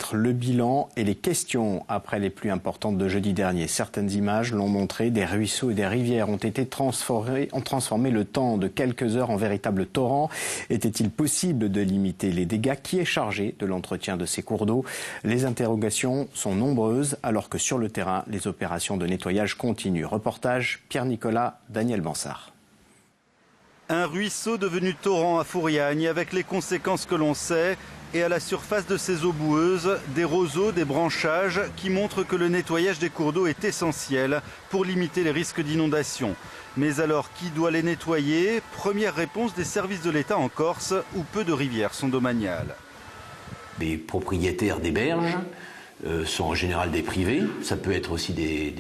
être le bilan et les questions après les pluies importantes de jeudi dernier. Certaines images l'ont montré, des ruisseaux et des rivières ont transformé le temps de quelques heures en véritable torrent. Était-il possible de limiter les dégâts? Qui est chargé de l'entretien de ces cours d'eau? Les interrogations sont nombreuses alors que sur le terrain, les opérations de nettoyage continuent. Reportage Pierre-Nicolas, Daniel Bansard. Un ruisseau devenu torrent à Fouriagne avec les conséquences que l'on sait. Et à la surface de ces eaux boueuses, des roseaux, des branchages qui montrent que le nettoyage des cours d'eau est essentiel pour limiter les risques d'inondation. Mais alors, qui doit les nettoyer? Première réponse des services de l'État en Corse, où peu de rivières sont domaniales. Les propriétaires des berges sont en général des privés, ça peut être aussi des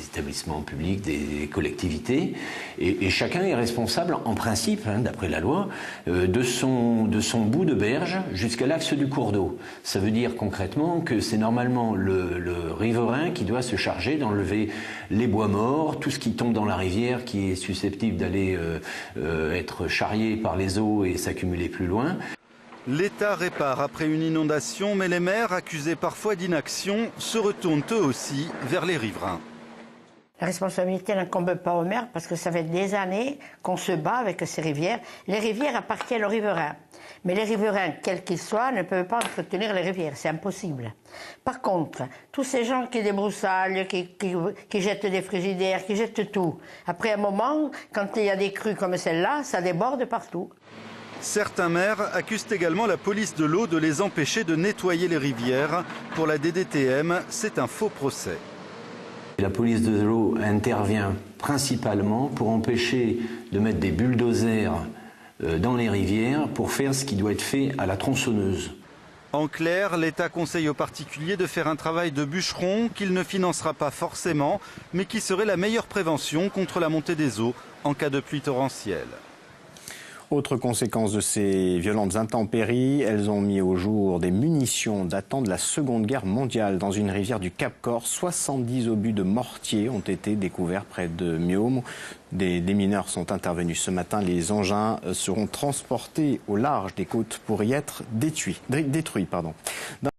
établissements publics, des collectivités, et chacun est responsable en principe, d'après la loi, de son bout de berge jusqu'à l'axe du cours d'eau. Ça veut dire concrètement que c'est normalement le riverain qui doit se charger d'enlever les bois morts, tout ce qui tombe dans la rivière qui est susceptible d'aller être charrié par les eaux et s'accumuler plus loin. L'État répare après une inondation, mais les maires, accusés parfois d'inaction, se retournent eux aussi vers les riverains. La responsabilité n'incombe pas aux maires parce que ça fait des années qu'on se bat avec ces rivières. Les rivières appartiennent aux riverains. Mais les riverains, quels qu'ils soient, ne peuvent pas entretenir les rivières. C'est impossible. Par contre, tous ces gens qui débroussaillent, qui jettent des frigidaires, qui jettent tout, après un moment, quand il y a des crues comme celle-là, ça déborde partout. Certains maires accusent également la police de l'eau de les empêcher de nettoyer les rivières. Pour la DDTM, c'est un faux procès. La police de l'eau intervient principalement pour empêcher de mettre des bulldozers dans les rivières pour faire ce qui doit être fait à la tronçonneuse. En clair, l'État conseille aux particuliers de faire un travail de bûcheron qu'il ne financera pas forcément, mais qui serait la meilleure prévention contre la montée des eaux en cas de pluie torrentielle. Autre conséquence de ces violentes intempéries, elles ont mis au jour des munitions datant de la Seconde Guerre mondiale. Dans une rivière du Cap-Corse, 70 obus de mortier ont été découverts près de Miaume. Des mineurs sont intervenus ce matin. Les engins seront transportés au large des côtes pour y être détruits.